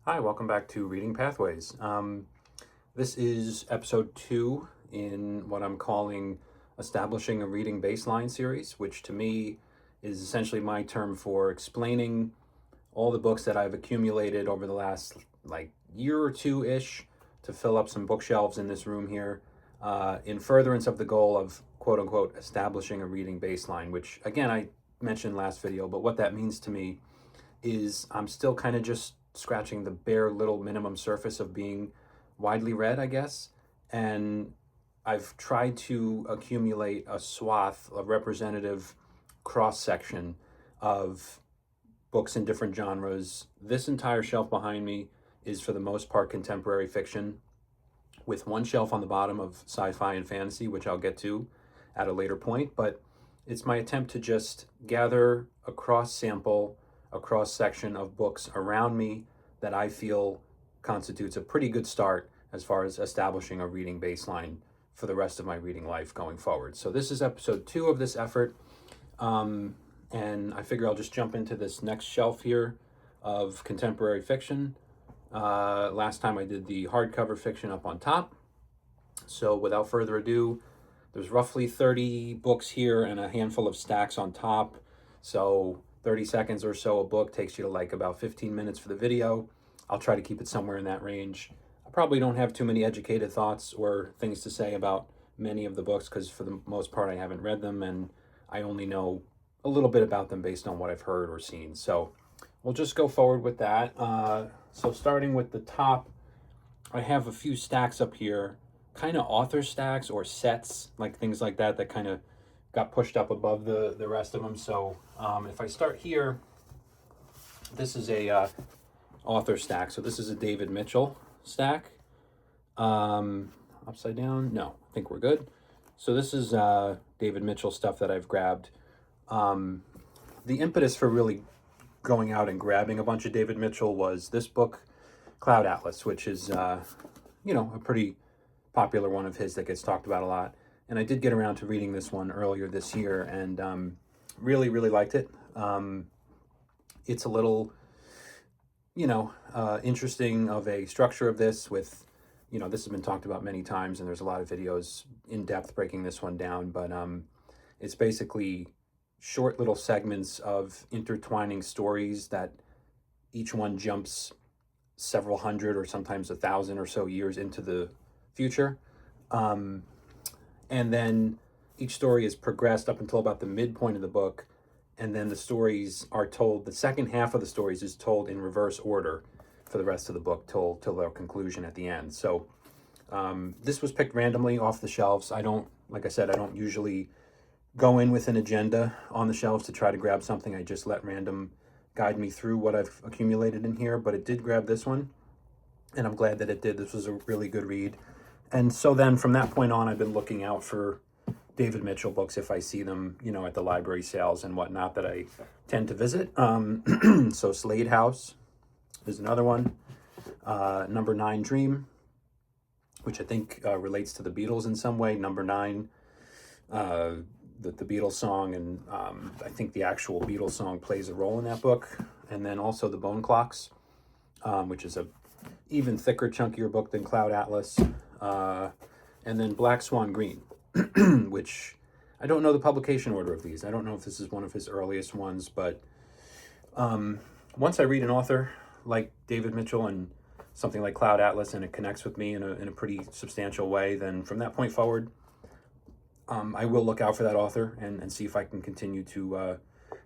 Hi, welcome back to Reading Pathways. This is episode 2 in what I'm calling Establishing a Reading Baseline series, which to me is essentially my term for explaining all the books that I've accumulated over the last year or two-ish to fill up some bookshelves in this room here, in furtherance of the goal of quote unquote establishing a reading baseline, which again I mentioned last video, but what that means to me is I'm still kind of just scratching the bare little minimum surface of being widely read, I guess. And I've tried to accumulate a swath, a representative cross section of books in different genres. This entire shelf behind me is for the most part contemporary fiction, with one shelf on the bottom of sci-fi and fantasy, which I'll get to at a later point. But it's my attempt to just gather a cross sample, a cross section of books around me that I feel constitutes a pretty good start as far as establishing a reading baseline for the rest of my reading life going forward. So this is episode 2 of this effort. And I figure I'll just jump into this next shelf here of contemporary fiction. Last time I did the hardcover fiction up on top. So without further ado, there's roughly 30 books here and a handful of stacks on top. So 30 seconds or so a book takes you to like about 15 minutes for the video. I'll try to keep it somewhere in that range. I probably don't have too many educated thoughts or things to say about many of the books because for the most part I haven't read them and I only know a little bit about them based on what I've heard or seen. So we'll just go forward with that. So starting with the top, I have a few stacks up here, kind of author stacks or sets, like things like that that kind of got pushed up above the rest of them. So if I start here, this is a author stack. So this is a David Mitchell stack. Upside down? No, I think we're good. So this is David Mitchell stuff that I've grabbed. The impetus for really going out and grabbing a bunch of David Mitchell was this book, Cloud Atlas, which is, a pretty popular one of his that gets talked about a lot. And I did get around to reading this one earlier this year and really, really liked it. It's a little, interesting of a structure of this with, this has been talked about many times and there's a lot of videos in depth breaking this one down, but it's basically short little segments of intertwining stories that each one jumps several hundred or sometimes 1,000 or so years into the future. And then each story is progressed up until about the midpoint of the book. And then the stories are told, the second half of the stories is told in reverse order for the rest of the book till their conclusion at the end. So this was picked randomly off the shelves. Like I said, I don't usually go in with an agenda on the shelves to try to grab something. I just let random guide me through what I've accumulated in here, but it did grab this one. And I'm glad that it did. This was a really good read. And so then from that point on, I've been looking out for David Mitchell books if I see them, at the library sales and whatnot that I tend to visit. So Slade House is another one. Number 9 Dream, which I think relates to the Beatles in some way. Number 9, the Beatles song, and I think the actual Beatles song plays a role in that book. And then also The Bone Clocks, which is a even thicker, chunkier book than Cloud Atlas. And then Black Swan Green, which I don't know the publication order of these. I don't know if this is one of his earliest ones, but once I read an author like David Mitchell and something like Cloud Atlas and it connects with me in a pretty substantial way, then from that point forward, I will look out for that author and see if I can continue to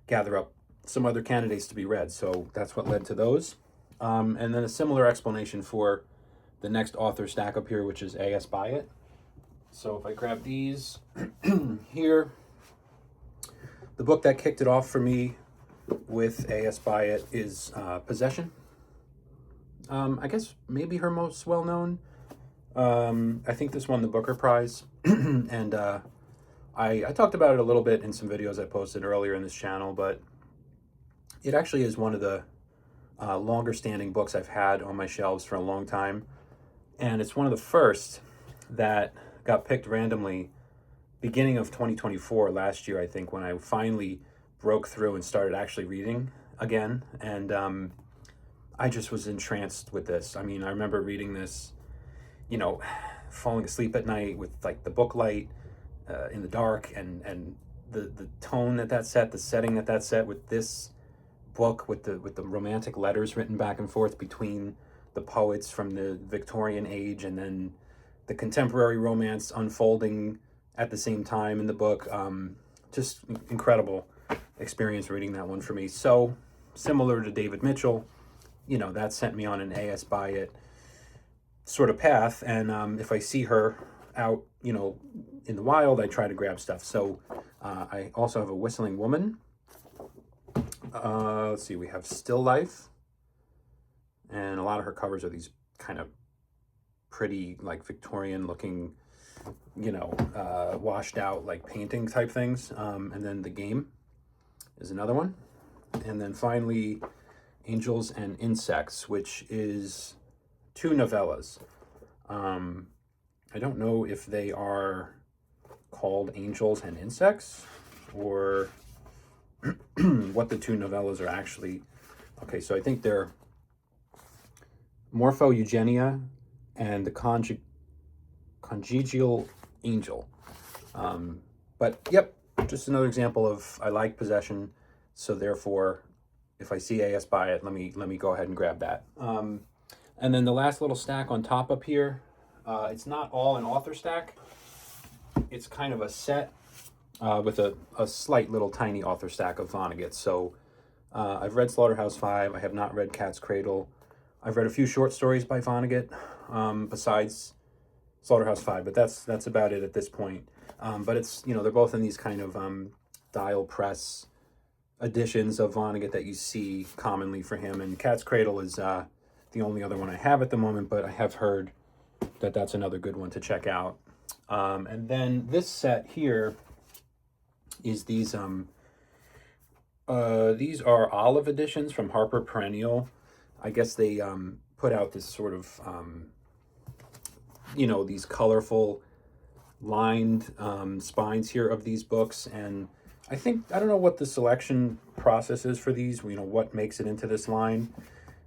gather up some other candidates to be read. So that's what led to those. And then a similar explanation for the next author stack up here, which is A.S. Byatt. So if I grab these here, the book that kicked it off for me with A.S. Byatt is Possession. I guess maybe her most well-known. I think this won the Booker Prize. And I talked about it a little bit in some videos I posted earlier in this channel, but it actually is one of the longer standing books I've had on my shelves for a long time. And it's one of the first that got picked randomly beginning of 2024, last year, I think, when I finally broke through and started actually reading again. And I just was entranced with this. I mean, I remember reading this, you know, falling asleep at night with like the book light in the dark, and the tone that set, the setting that set with this book, with the romantic letters written back and forth between the poets from the Victorian age, and then the contemporary romance unfolding at the same time in the book. Just incredible experience reading that one for me. So similar to David Mitchell, you know, that sent me on an A.S. Byatt sort of path. And if I see her out, you know, in the wild, I try to grab stuff. So I also have a Whistling Woman. Let's see, we have Still Life. And a lot of her covers are these kind of pretty, like, Victorian looking, you know, washed out, like, painting type things. And then The Game is another one. And then finally, Angels and Insects, which is 2 novellas. I don't know if they are called Angels and Insects or what the 2 novellas are actually. Okay, so I think they're Morpho Eugenia and the Conjugal Angel. But yep, just another example of I like possession, so therefore, if I see A.S. Byatt, let me go ahead and grab that. And then the last little stack on top up here, it's not all an author stack. It's kind of a set with a slight little tiny author stack of Vonnegut. So I've read Slaughterhouse-Five. I have not read Cat's Cradle. I've read a few short stories by Vonnegut besides Slaughterhouse-Five, but that's about it at this point. But it's, you know, they're both in these kind of dial press editions of Vonnegut that you see commonly for him. And Cat's Cradle is the only other one I have at the moment, but I have heard that that's another good one to check out. And then this set here is these are olive editions from Harper Perennial. I guess they put out this sort of, you know, these colorful lined spines here of these books. And I don't know what the selection process is for these, you know, what makes it into this line.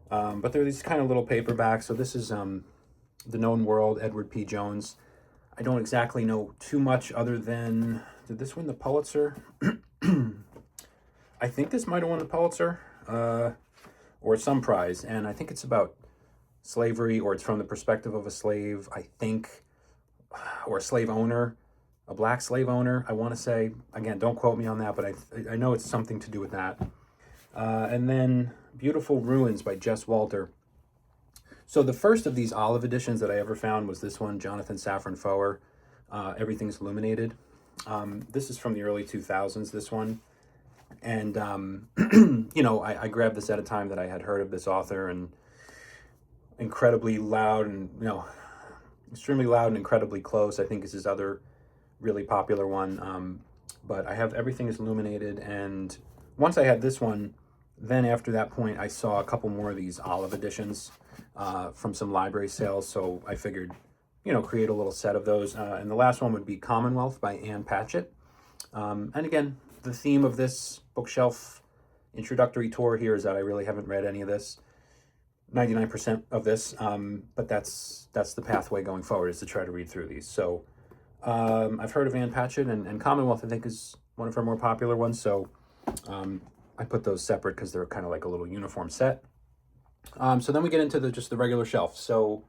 But they're these kind of little paperbacks. So this is The Known World, Edward P. Jones. I don't exactly know too much other than, did this win the Pulitzer? I think this might have won the Pulitzer or some prize. And I think it's about slavery, or it's from the perspective of a slave, I think, or a slave owner, a black slave owner, I want to say. Again, don't quote me on that, but I know it's something to do with that. And then Beautiful Ruins by Jess Walter. So the first of these olive editions that I ever found was this one, Jonathan Safran Foer, Everything's Illuminated. This is from the early 2000s, this one. And, you know, I grabbed this at a time that I had heard of this author, and incredibly loud and, you know, extremely loud and incredibly close, I think, is his other really popular one. But I have Everything is Illuminated, and once I had this one, then after that point, I saw a couple more of these olive editions from some library sales, so I figured, you know, create a little set of those. And the last one would be Commonwealth by Ann Patchett. And again, the theme of this bookshelf introductory tour here is that I really haven't read any of this, 99% of this, but that's the pathway going forward, is to try to read through these. So I've heard of Ann Patchett, and Commonwealth, I think, is one of her more popular ones, so I put those separate because they're kind of like a little uniform set. So then we get into just the regular shelf. So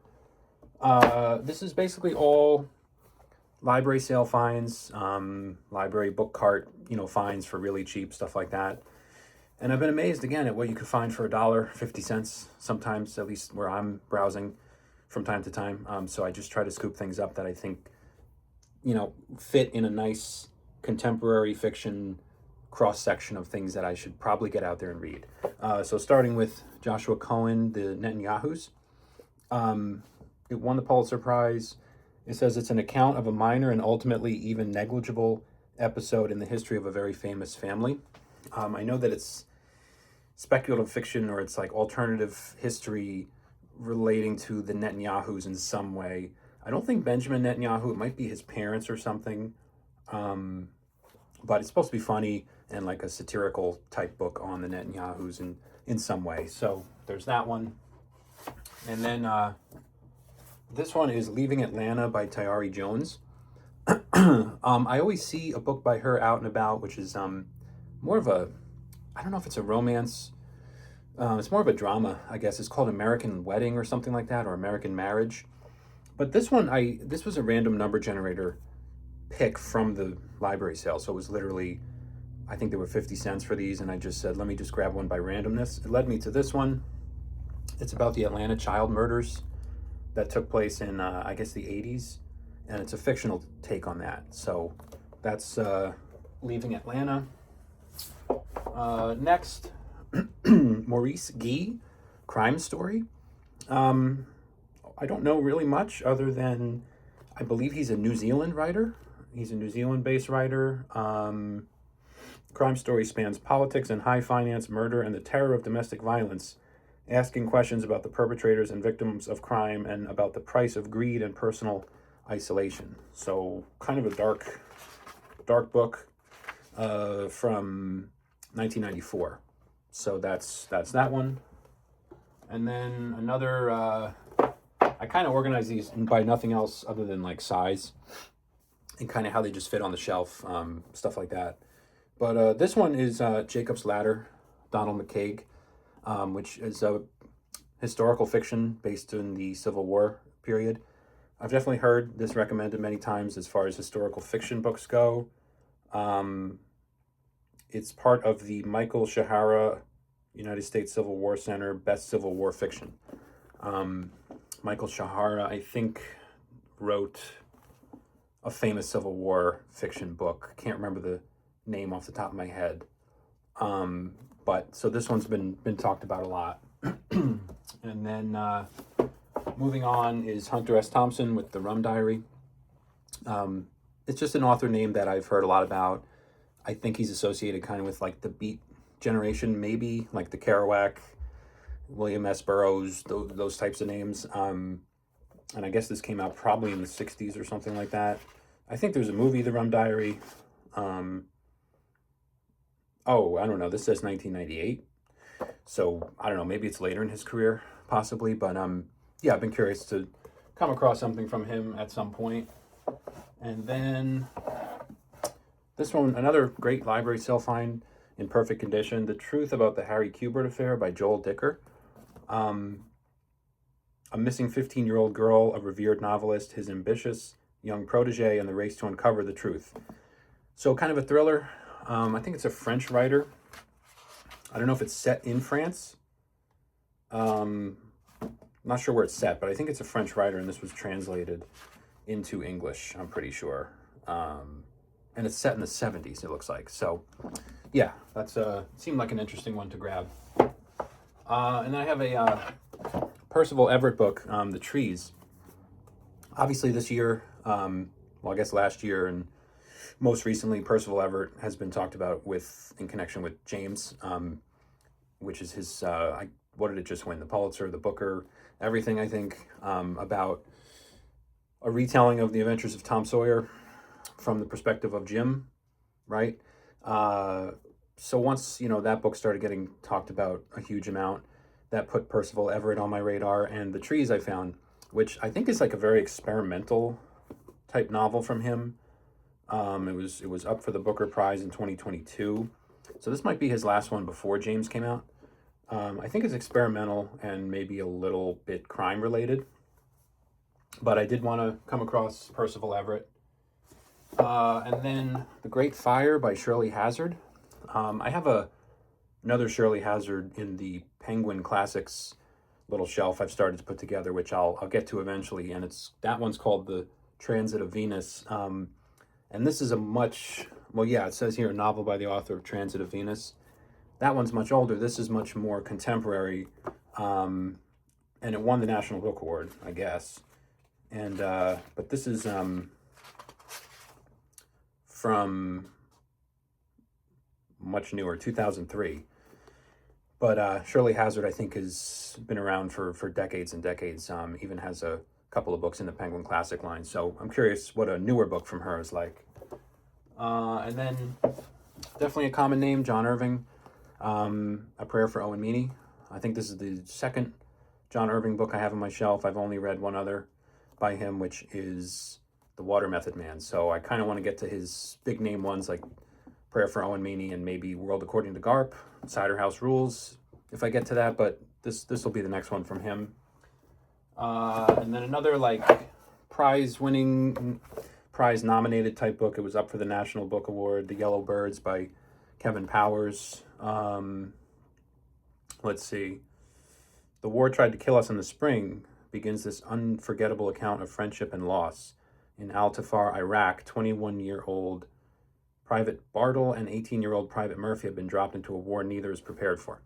this is basically all library sale finds, library book cart, you know, finds for really cheap, stuff like that. And I've been amazed, again, at what you could find for $1.50 sometimes, at least where I'm browsing from time to time. So I just try to scoop things up that I think, you know, fit in a nice contemporary fiction cross-section of things that I should probably get out there and read. So starting with Joshua Cohen, The Netanyahus. It won the Pulitzer Prize. It says it's an account of a minor and ultimately even negligible episode in the history of a very famous family. I know that it's speculative fiction, or it's like alternative history relating to the Netanyahus in some way. I don't think Benjamin Netanyahu, it might be his parents or something. But it's supposed to be funny and like a satirical type book on the Netanyahus in some way. So there's that one. And then this one is Leaving Atlanta by Tayari Jones. I always see a book by her out and about, which is more of a, I don't know if it's a romance. It's more of a drama, I guess. It's called American Wedding or something like that, or American Marriage. But this one, this was a random number generator pick from the library sale. So it was literally, I think there were 50 cents for these, and I just said, let me just grab one by randomness. It led me to this one. It's about the Atlanta child murders that took place in, I guess, the 80s. And it's a fictional take on that. So that's Leaving Atlanta. Next, Maurice Guy, Crime Story. I don't know really much other than I believe he's a New Zealand writer. He's a New Zealand-based writer. Crime Story spans politics and high finance, murder, and the terror of domestic violence, asking questions about the perpetrators and victims of crime and about the price of greed and personal isolation. So kind of a dark book from 1994. So that's that one. And then another, I kind of organize these by nothing else other than like size and kind of how they just fit on the shelf, stuff like that. But this one is Jacob's Ladder, Donald McCaig, which is a historical fiction based in the Civil War period. I've definitely heard this recommended many times as far as historical fiction books go. It's part of the Michael Shihara United States Civil War Center Best Civil War Fiction. Michael Shihara, I think, wrote a famous Civil War fiction book. Can't remember the name off the top of my head. But so this one's been talked about a lot. And then moving on is Hunter S. Thompson with The Rum Diary. It's just an author name that I've heard a lot about. I think he's associated kind of with like the Beat generation, maybe like the Kerouac, William S. Burroughs, those types of names. And I guess this came out probably in the 60s or something like that. I think there's a movie, The Rum Diary. Oh, I don't know. This says 1998. So I don't know. Maybe it's later in his career, possibly. But yeah, I've been curious to come across something from him at some point. And then this one, another great library sale find in perfect condition, The Truth About the Harry Kubert Affair by Joel Dicker. A missing 15-year-old girl, a revered novelist, his ambitious young protege, and the race to uncover the truth. So kind of a thriller. I think it's a French writer. I don't know if it's set in France. Not sure where it's set, but I think it's a French writer, and this was translated into English, I'm pretty sure. And it's set in the 70s, it looks like. So, yeah, that's seemed like an interesting one to grab. And then I have a Percival Everett book, The Trees. Obviously this year, well, I guess last year and most recently, Percival Everett has been talked about in connection with James, which is his, what did it just win? The Pulitzer, the Booker, everything, I think, about a retelling of the adventures of Tom Sawyer from the perspective of Jim, right? So once, that book started getting talked about a huge amount, that put Percival Everett on my radar. And The Trees I found, which I think is like a very experimental type novel from him. It was up for the Booker Prize in 2022. So this might be his last one before James came out. I think it's experimental and maybe a little bit crime related. But I did want to come across Percival Everett. And then The Great Fire by Shirley Hazard. I have another Shirley Hazard in the Penguin Classics little shelf I've started to put together, which I'll get to eventually. And that one's called The Transit of Venus. And this is it says here a novel by the author of Transit of Venus. That one's much older. This is much more contemporary. And it won the National Book Award, I guess. And but this is from much newer, 2003. But Shirley Hazard, I think, has been around for decades and decades. Even has a couple of books in the Penguin Classic line. So I'm curious what a newer book from her is like. And then definitely a common name, John Irving. A Prayer for Owen Meany. I think this is the second John Irving book I have on my shelf. I've only read one other by him, which is The Water Method Man. So I kind of want to get to his big name ones like Prayer for Owen Meany and maybe World According to Garp, Cider House Rules, if I get to that. But this will be the next one from him. And then another like prize-winning, prize-nominated type book. It was up for the National Book Award, The Yellow Birds by Kevin Powers. Let's see. The War Tried to Kill Us in the Spring begins this unforgettable account of friendship and loss. In Al-Tafar, Iraq, 21-year-old Private Bartle and 18-year-old Private Murphy have been dropped into a war neither is prepared for.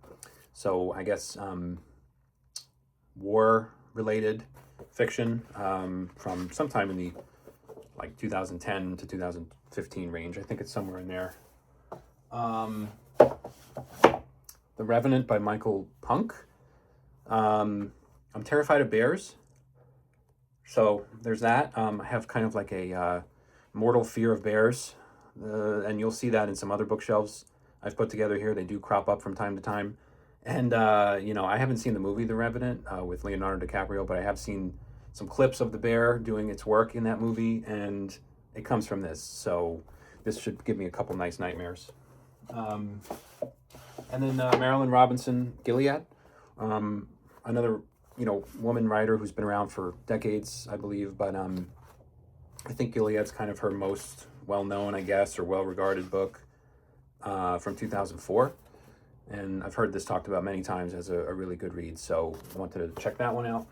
So I guess war-related fiction from sometime in the like 2010 to 2015 range. I think it's somewhere in there. The Revenant by Michael Punk. I'm terrified of bears. So there's that. I have kind of like a mortal fear of bears. And you'll see that in some other bookshelves I've put together here. They do crop up from time to time. And, I haven't seen the movie The Revenant with Leonardo DiCaprio, but I have seen some clips of the bear doing its work in that movie, and it comes from this. So this should give me a couple nice nightmares. And then Marilynne Robinson Gilead, another, woman writer who's been around for decades, I believe, but I think Gilead's kind of her most well-known, I guess, or well-regarded book from 2004. And I've heard this talked about many times as a really good read, so I wanted to check that one out.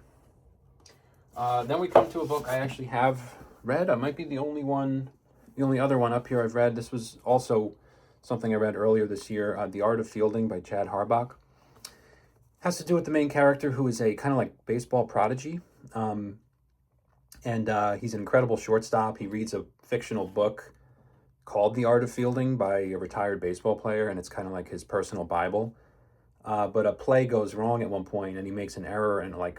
Then we come to a book I actually have read. I might be the only other one up here I've read. This was also something I read earlier this year, The Art of Fielding by Chad Harbach. Has to do with the main character, who is a kind of like baseball prodigy. And he's an incredible shortstop. He reads a fictional book called The Art of Fielding by a retired baseball player, and it's kind of like his personal Bible. But a play goes wrong at one point, and he makes an error, and I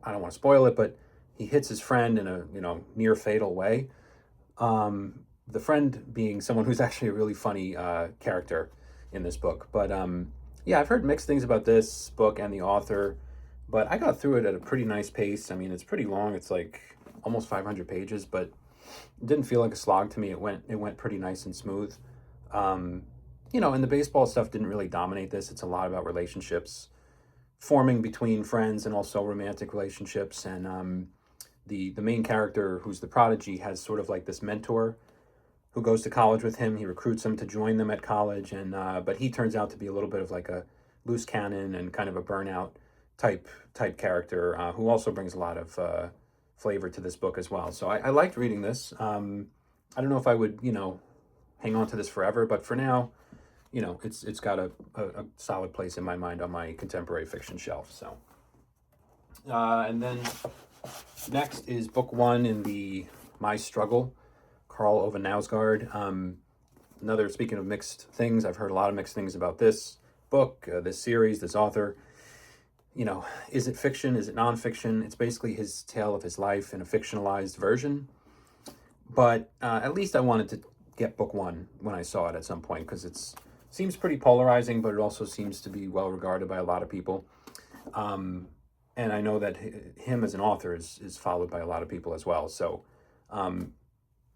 don't want to spoil it, but he hits his friend in a near fatal way. The friend being someone who's actually a really funny character in this book. But I've heard mixed things about this book and the author, but I got through it at a pretty nice pace. I mean, it's pretty long. It's like almost 500 pages, but it didn't feel like a slog to me. It went pretty nice and smooth. And the baseball stuff didn't really dominate this. It's a lot about relationships forming between friends and also romantic relationships. And the main character, who's the prodigy, has sort of like this mentor who goes to college with him. He recruits him to join them at college, and but he turns out to be a little bit of like a loose cannon and kind of a burnout type character who also brings a lot of flavor to this book as well. So I liked reading this. I don't know if I would, hang on to this forever, but for now, it's got a solid place in my mind on my contemporary fiction shelf. So, and then next is book one in the My Struggle, Karl Ove Knausgaard. Another, speaking of mixed things, I've heard a lot of mixed things about this book, this series, this author. Is it fiction? Is it nonfiction? It's basically his tale of his life in a fictionalized version. But at least I wanted to get book one when I saw it at some point, because it seems pretty polarizing, but it also seems to be well regarded by a lot of people. And I know that him as an author is followed by a lot of people as well. So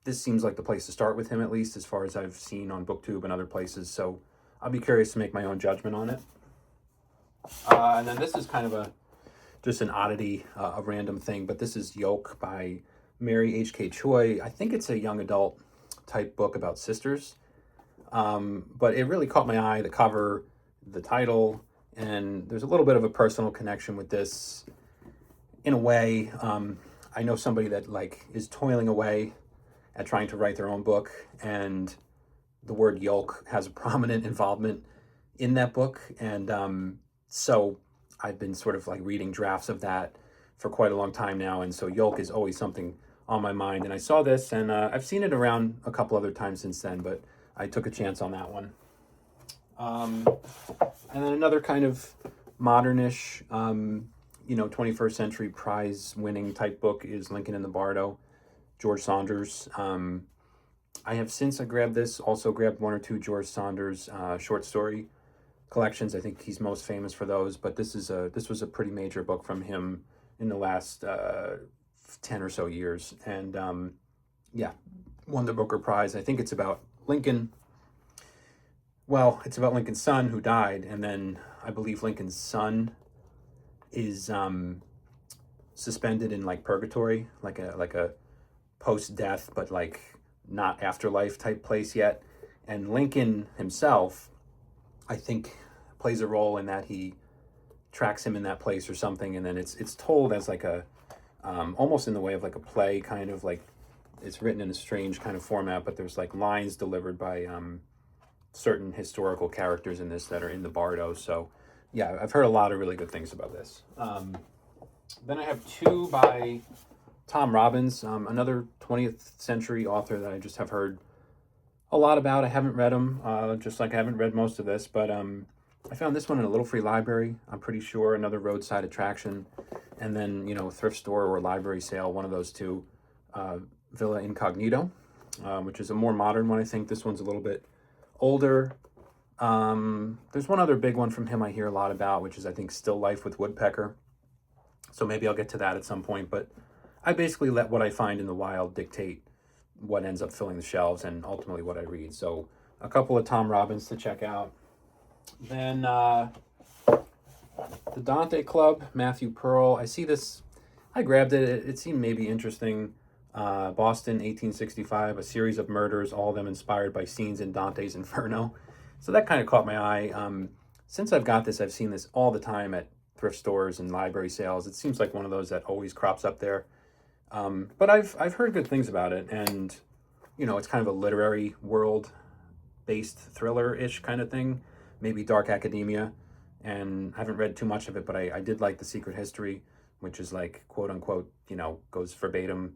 this seems like the place to start with him, at least as far as I've seen on BookTube and other places. So I'll be curious to make my own judgment on it. And then this is kind of just an oddity, a random thing, but this is Yolk by Mary H.K. Choi. I think it's a young adult type book about sisters. But it really caught my eye, the cover, the title, and there's a little bit of a personal connection with this in a way. I know somebody that is toiling away at trying to write their own book, and the word yolk has a prominent involvement in that book. And so I've been sort of reading drafts of that for quite a long time now. And so yolk is always something on my mind. And I saw this, and I've seen it around a couple other times since then, but I took a chance on that one. And then another kind of modernish, 21st century prize winning type book is Lincoln in the Bardo, George Saunders. I have since I grabbed this, also grabbed one or two George Saunders short story collections. I think he's most famous for those, but this was a pretty major book from him in the last 10 or so years. And yeah, won the Booker Prize. I think it's about Lincoln. Well, it's about Lincoln's son who died, and then I believe Lincoln's son is suspended in like purgatory, like a post death, but like not afterlife type place yet. And Lincoln himself, I think, plays a role in that. He tracks him in that place or something, and then it's told as like a almost in the way of like a play, kind of like it's written in a strange kind of format, but there's like lines delivered by certain historical characters in this that are in the Bardo. So yeah, I've heard a lot of really good things about this. Then I have two by Tom Robbins, another 20th century author that I just have heard a lot about. I haven't read him, just like I haven't read most of this, but I found this one in a little free library, I'm pretty sure, another roadside attraction, and then, thrift store or library sale, one of those two, Villa Incognito, which is a more modern one, I think. This one's a little bit older. There's one other big one from him I hear a lot about, which is, I think, Still Life with Woodpecker. So maybe I'll get to that at some point, but I basically let what I find in the wild dictate what ends up filling the shelves and ultimately what I read. So a couple of Tom Robbins to check out. Then the Dante Club, Matthew Pearl. I see this, I grabbed it. It seemed maybe interesting. Boston, 1865, a series of murders, all of them inspired by scenes in Dante's Inferno. So that kind of caught my eye. Since I've got this, I've seen this all the time at thrift stores and library sales. It seems like one of those that always crops up there. But I've heard good things about it, and it's kind of a literary world-based thriller-ish kind of thing, maybe dark academia. And I haven't read too much of it, but I did like The Secret History, which is like quote unquote, goes verbatim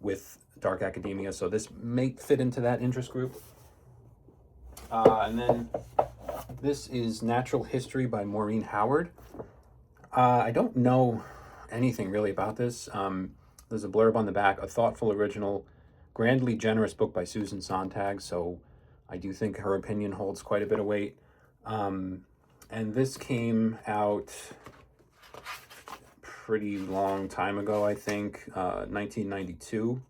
with dark academia. So this may fit into that interest group. And then this is Natural History by Maureen Howard. I don't know anything really about this. There's a blurb on the back, a thoughtful, original, grandly generous book by Susan Sontag. So I do think her opinion holds quite a bit of weight. And this came out pretty long time ago, I think, 1992.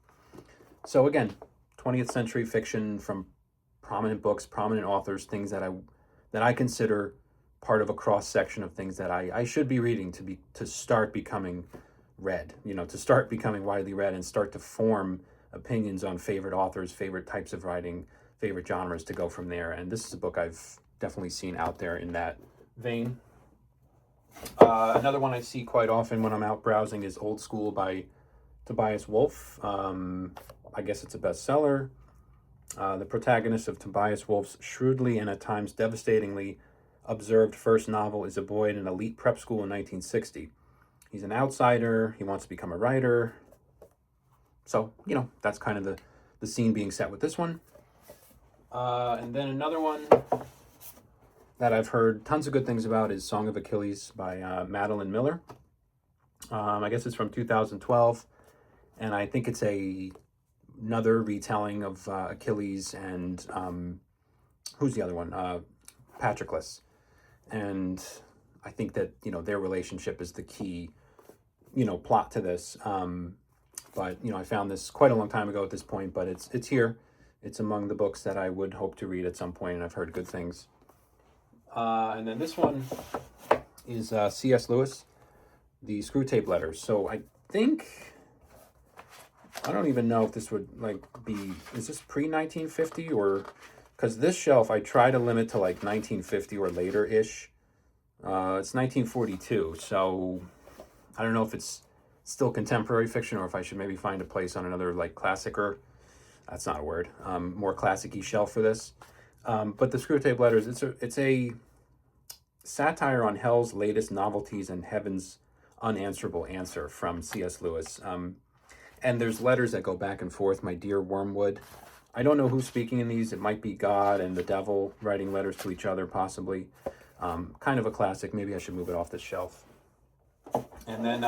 So again, 20th century fiction from prominent books, prominent authors, things that I consider part of a cross section of things that I should be reading to start becoming read, to start becoming widely read and start to form opinions on favorite authors, favorite types of writing, favorite genres, to go from there. And this is a book I've definitely seen out there in that vein. Another one I see quite often when I'm out browsing is Old School by Tobias Wolff. I guess it's a bestseller. The protagonist of Tobias Wolff's shrewdly and at times devastatingly observed first novel is a boy in an elite prep school in 1960. He's an outsider. He wants to become a writer. So, that's kind of the scene being set with this one. And then another one that I've heard tons of good things about is Song of Achilles by Madeline Miller. I guess it's from 2012. And I think it's another retelling of Achilles and who's the other one? Patroclus. And I think that, their relationship is the key, plot to this. But, I found this quite a long time ago at this point, but it's here. It's among the books that I would hope to read at some point, and I've heard good things. And then this one is C.S. Lewis, the Screwtape Letters. So I don't even know if this would is this pre-1950 or, because this shelf I try to limit to 1950 or later-ish. It's 1942, so I don't know if it's still contemporary fiction or if I should maybe find a place on another classicer, that's not a word, more classic-y shelf for this. But the Screwtape Letters, it's a satire on hell's latest novelties and heaven's unanswerable answer from C.S. Lewis. And there's letters that go back and forth. My dear Wormwood. I don't know who's speaking in these. It might be God and the devil writing letters to each other, possibly. Kind of a classic. Maybe I should move it off the shelf. And then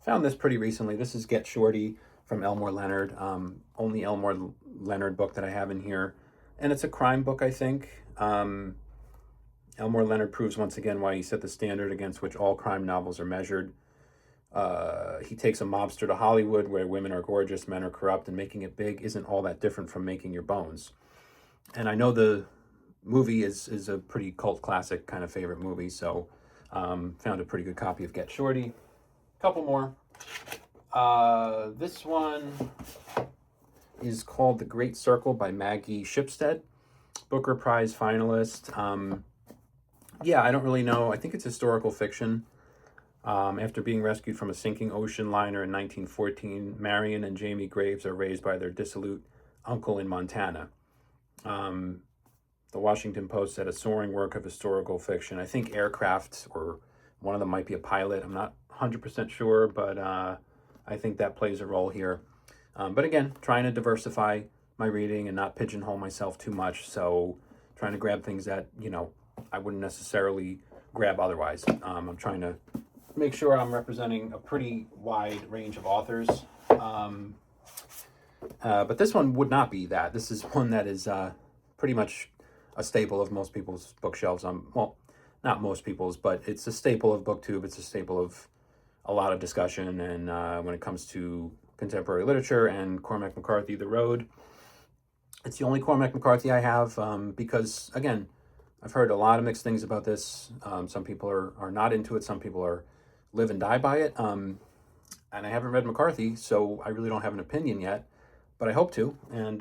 found this pretty recently. This is Get Shorty from Elmore Leonard. Only Elmore Leonard book that I have in here. And it's a crime book, I think. Elmore Leonard proves once again why he set the standard against which all crime novels are measured. He takes a mobster to Hollywood, where women are gorgeous, men are corrupt, and making it big isn't all that different from making your bones. And I know the movie is a pretty cult classic, kind of favorite movie, so found a pretty good copy of Get Shorty. Couple more. This one is called The Great Circle by Maggie Shipstead, Booker Prize finalist. Yeah, I don't really know. I think it's historical fiction. After being rescued from a sinking ocean liner in 1914, Marion and Jamie Graves are raised by their dissolute uncle in Montana. The Washington Post said a soaring work of historical fiction. I think aircraft, or one of them might be a pilot. I'm not 100% sure, but I think that plays a role here. But again, trying to diversify my reading and not pigeonhole myself too much. So trying to grab things that, I wouldn't necessarily grab otherwise. I'm trying to make sure I'm representing a pretty wide range of authors. But this one would not be that. This is one that is pretty much a staple of most people's bookshelves. Well, not most people's, but it's a staple of BookTube. It's a staple of a lot of discussion. And when it comes to contemporary literature and Cormac McCarthy, The Road, it's the only Cormac McCarthy I have because, again, I've heard a lot of mixed things about this. Some people are not into it. Some people are live and die by it. And I haven't read McCarthy, so I really don't have an opinion yet, but I hope to. And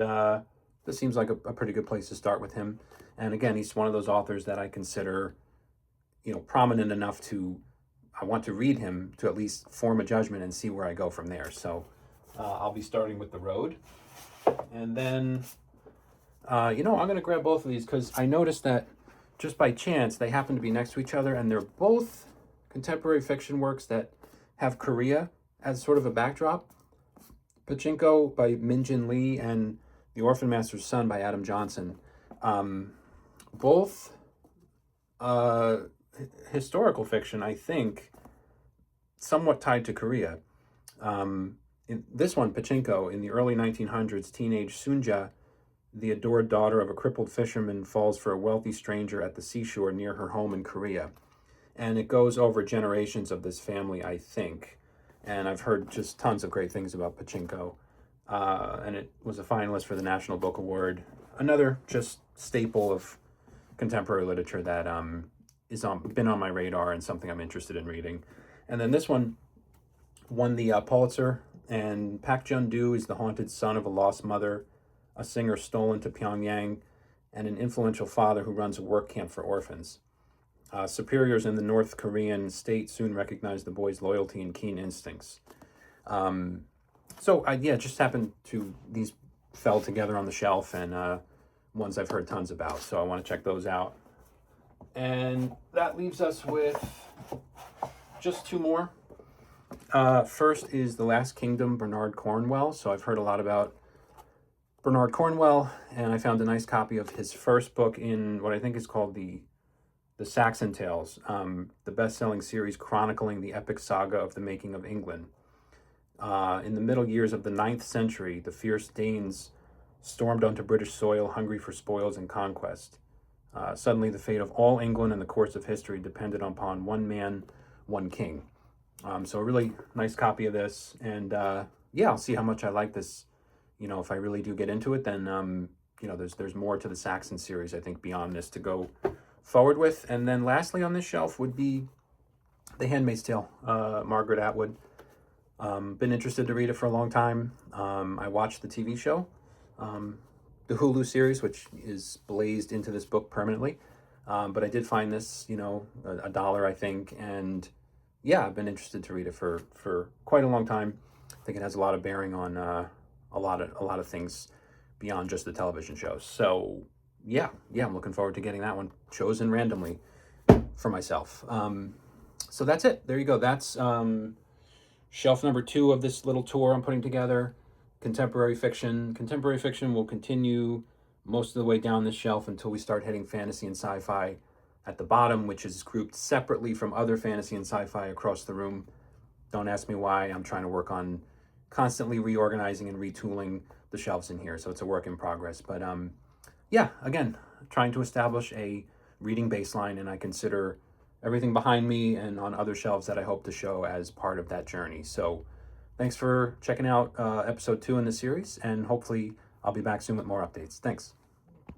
this seems like a pretty good place to start with him. And again, he's one of those authors that I consider, prominent enough to, I want to read him to at least form a judgment and see where I go from there. So I'll be starting with The Road. And then, I'm going to grab both of these because I noticed that just by chance, they happen to be next to each other, and they're both contemporary fiction works that have Korea as sort of a backdrop. Pachinko by Min Jin Lee and The Orphan Master's Son by Adam Johnson. Both historical fiction, I think, somewhat tied to Korea. In this one, Pachinko, in the early 1900s, teenage Sunja, the adored daughter of a crippled fisherman, falls for a wealthy stranger at the seashore near her home in Korea. And it goes over generations of this family, I think. And I've heard just tons of great things about Pachinko. And it was a finalist for the National Book Award. Another just staple of contemporary literature that been on my radar and something I'm interested in reading. And then this one won the Pulitzer. And Pak Jun-do is the haunted son of a lost mother, a singer stolen to Pyongyang, and an influential father who runs a work camp for orphans. Superiors in the North Korean state soon recognized the boy's loyalty and keen instincts. Just happened to, these fell together on the shelf, and ones I've heard tons about, so I want to check those out. And that leaves us with just two more. First is The Last Kingdom, Bernard Cornwell. So I've heard a lot about Bernard Cornwell, and I found a nice copy of his first book in what I think is called the Saxon Tales, the best-selling series chronicling the epic saga of the making of England. In the middle years of the 9th century, the fierce Danes stormed onto British soil, hungry for spoils and conquest. Suddenly, the fate of all England and the course of history depended upon one man, one king. So a really nice copy of this, and I'll see how much I like this. If I really do get into it, then there's more to the Saxon series, I think, beyond this to go forward with. And then lastly on this shelf would be The Handmaid's Tale, Margaret Atwood. Been interested to read it for a long time. I watched the TV show, the Hulu series, which is blazed into this book permanently. But I did find this, $1, I think, and I've been interested to read it for quite a long time. I think it has a lot of bearing on a lot of things beyond just the television shows. So I'm looking forward to getting that one chosen randomly for myself. So that's it. There you go. That's shelf number 2 of this little tour I'm putting together. Contemporary fiction. Contemporary fiction will continue most of the way down this shelf until we start hitting fantasy and sci-fi at the bottom, which is grouped separately from other fantasy and sci-fi across the room. Don't ask me why. I'm trying to work on constantly reorganizing and retooling the shelves in here, so it's a work in progress. But again, trying to establish a reading baseline, and I consider everything behind me and on other shelves that I hope to show as part of that journey. So thanks for checking out episode 2 in the series, and hopefully I'll be back soon with more updates. Thanks.